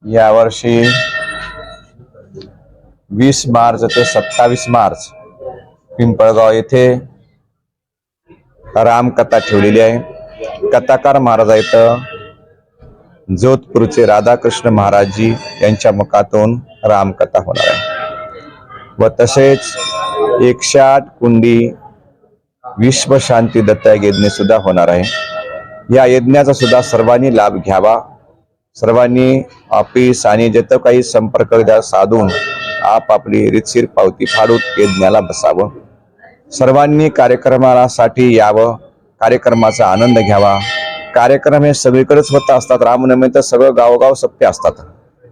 यावर्षी 20 मार्च ते 27 मार्च पिंपळगाव येथे रामकथा ठेवलेली आहे। कथाकार महाराज आहेत जोधपूरचे राधाकृष्ण महाराजजी यांच्या मुखातून रामकथा होणार आहे व तसेच 108 कुंडी विश्व शांती दत्ता यज्ञ सुद्धा होणार आहे। या यज्ञाचा सुद्धा सर्वांनी लाभ घ्यावा। सर्वांनी ऑफिस आणि जिथे काही संपर्क साधून आपापली रीतशीर पावती फाडून यज्ञाला बसावं। सर्वांनी कार्यक्रमासाठी यावं, कार्यक्रमाचा आनंद घ्यावा। कार्यक्रम हे सगळीकडेच होत असतात, रामनवमी तर सगळं गावोगाव सप्ते असतात,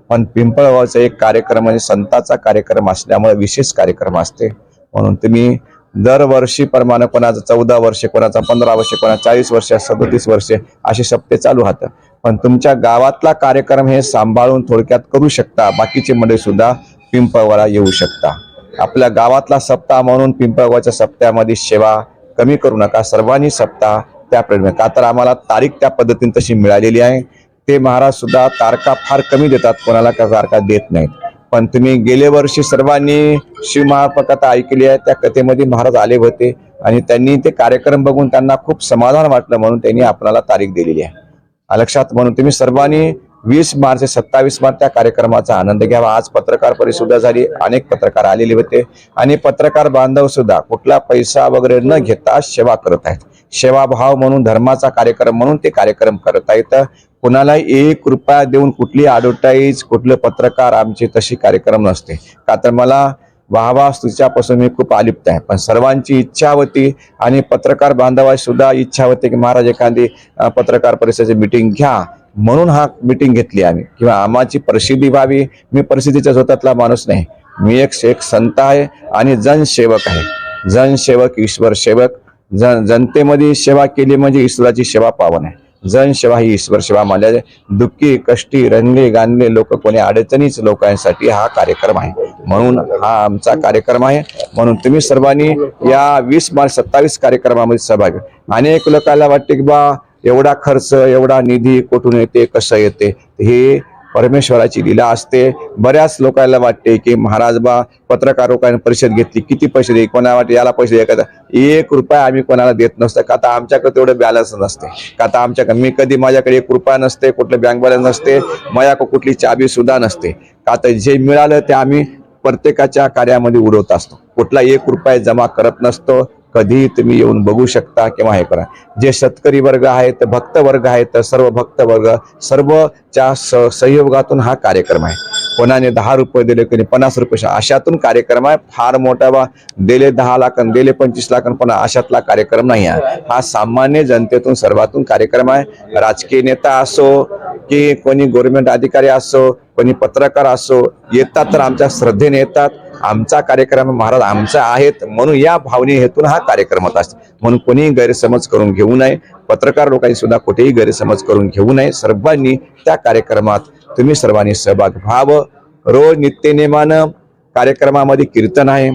पण पिंपळगावचा एक कार्यक्रम म्हणजे संताचा कार्यक्रम असल्यामुळे विशेष कार्यक्रम असते। म्हणून तुम्ही दरवर्षी प्रमाणे कोणाचं 14 वर्षे, कोणाचा 15 वर्षे, कोणाचा 40 वर्षे, 37 वर्षे असे सप्ते चालू राहतात, पण तुमच्या गावातला कार्यक्रम हे सांभाळून थोडक्यात करू शकता। बाकीचे मंडळी सुद्धा पिंपळगावला येऊ शकता। आपल्या गावातला सप्ताह म्हणून पिंपळगावच्या सप्त्यामध्ये सेवा कमी करू नका, सर्वांनी सप्ताह त्याप्रमाणे, का तर आम्हाला तारीख त्या पद्धतीने तशी मिळालेली आहे। ते महाराज सुद्धा तारखा फार कमी देतात, कोणाला का तारखा देत नाहीत। पण तुम्ही गेले वर्षी सर्वांनी शिवमहाकथा ऐकली आहे, त्या कथेमध्ये महाराज आले होते आणि त्यांनी ते कार्यक्रम बघून त्यांना खूप समाधान वाटलं, म्हणून त्यांनी आपल्याला तारीख दिलेली आहे लक्षात। म्हणून तुम्ही सर्वांनी 20 मार्च ते 27 मार्च त्या कार्यक्रमाचा आनंद घ्यावा। आज पत्रकार परिषद झाली, अनेक पत्रकार आलेले होते आणि पत्रकार बांधव सुद्धा कुठला पैसा वगैरे न घेता सेवा करत आहेत। सेवाभाव म्हणून, धर्माचा कार्यक्रम म्हणून ते कार्यक्रम करत आहेत। कोणाला 1 रुपया देऊन कुठली ॲडव्हर्टाईज, कुठलं पत्रकार आमची तशी कार्यक्रम नसते, का तर मला वाहवा तुझ्यापासून मी खूप अलिप्त आहे। पण सर्वांची इच्छा होती आणि पत्रकार बांधवाची सुद्धा इच्छा होती की महाराज एखादी पत्रकार परिषदेची मीटिंग घ्या, म्हणून हा मीटिंग घेतली आम्ही, किंवा आम्हाची प्रसिद्धी व्हावी। मी प्रसिद्धीच्या झोतातला माणूस नाही, मी एक संत आहे आणि जनसेवक आहे। जनसेवक ईश्वर सेवक, जनतेमध्ये सेवा केली म्हणजे ईश्वराची सेवा पावन आहे। जनसेवा ही ईश्वर सेवा मानल्या दुःखी कष्टी रंगले गाणले लोक, कोणी अडचणीच लोकांसाठी हा कार्यक्रम आहे, म्हणून हा आमचा कार्यक्रम आहे। म्हणून तुम्ही सर्वांनी या 20 मार्च 27 कार्यक्रमामध्ये सहभागी। अनेक लोकांना वाटते की बा एवढा खर्च, एवढा निधी कुठून येते, कसं येते, हे परमेश्वराची लीला असते। बऱ्याच लोकांना वाटते की महाराज बा पत्रकार लोकांनी परिषद घेतली, किती पैसे दे, कोणा वाटते याला पैसे द्या, 1 रुपया आम्ही कोणाला देत नसतं, का तर आमच्याकडे तेवढं बॅलन्स नसते, का तर आमच्याकडे मी कधी माझ्याकडे 1 रुपया नसते, कुठलं बँक बॅलन्स नसते, माझ्याकडे कुठली चाबी सुद्धा नसते, का तर जे मिळालं ते आम्ही प्रत्येकाच्या कार्यामध्ये उडवत असतो, कुठला 1 रुपया जमा करत नसतो। कधी तुम्ही येऊन बघू शकता किंवा हे करा। जे शेतकरी वर्ग आहेत, भक्त वर्ग आहेत, सर्व भक्त वर्ग सर्वच्या सहयोगातून हा कार्यक्रम आहे। कोणाने 10 रुपये दिले, कोणी 50 रुपये, अशातून कार्यक्रम आहे। फार मोठा बा दिले 10 लाख, दिले 25 लाख, पण अशातला कार्यक्रम नाही आहे। हा सामान्य जनतेतून सर्वातून कार्यक्रम आहे। राजकीय नेता असो की कोणी गव्हर्नमेंट अधिकारी असो, कोणी पत्रकार असो, येतात तर आमच्या श्रद्धेने येतात। आमचा कार्यक्रम महाराज आमचा आहेत म्हणून या भावने हेतून हा कार्यक्रम होत असतो, म्हणून कोणी गैरसमज करून घेऊ नये। पत्रकार लोकांनी सुद्धा कुठेही गैरसमज करून घेऊ नये। सर्वांनी त्या कार्यक्रमात तुम्ही सर्वांनी सहभाग व्हावं। रोज नित्यनेमानं कार्यक्रमामध्ये कीर्तन आहे,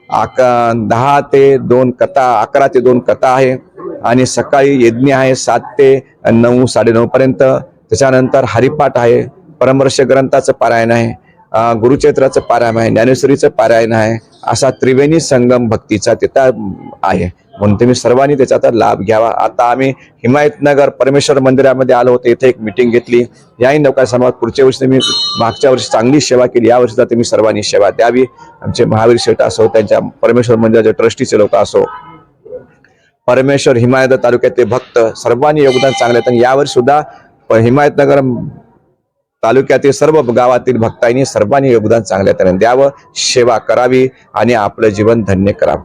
10 ते 2 कथा, 11 ते 2 कथा आहे आणि सकाळी यज्ञ आहे 7 ते 9, 9:30 पर्यंत। त्याच्यानंतर हरिपाठ आहे, परमर्श ग्रंथाचं पारायण आहे, गुरुचरित्राचं पारायण आहे, ज्ञानेश्वरीचं पारायण आहे, असा त्रिवेणी संगम भक्तीचा तिथं आहे, म्हणून तुम्ही सर्वांनी त्याचा लाभ घ्यावा। आता आम्ही हिमायतनगर परमेश्वर मंदिरामध्ये आलो होतो, इथे एक मीटिंग घेतली। याही लोकांसमोर पुढच्या वर्षी मी मागच्या वर्षी चांगली सेवा केली, या वर्षी तुम्ही सर्वांनी सेवा द्यावी। आमचे महावीर शेठ असो, त्यांच्या परमेश्वर मंदिराचे ट्रस्टीचे लोक असो, परमेश्वर हिमायत तालुक्यातले भक्त, सर्वांनी योगदान चांगले आहे। यावर्षी सुद्धा हिमायतनगर तालुक्यातील सर्व गावातील भक्तांनी सर्वांनी योगदान चांगल्या तऱ्हेने द्यावं, सेवा करावी आणि आपलं जीवन धन्य करावं।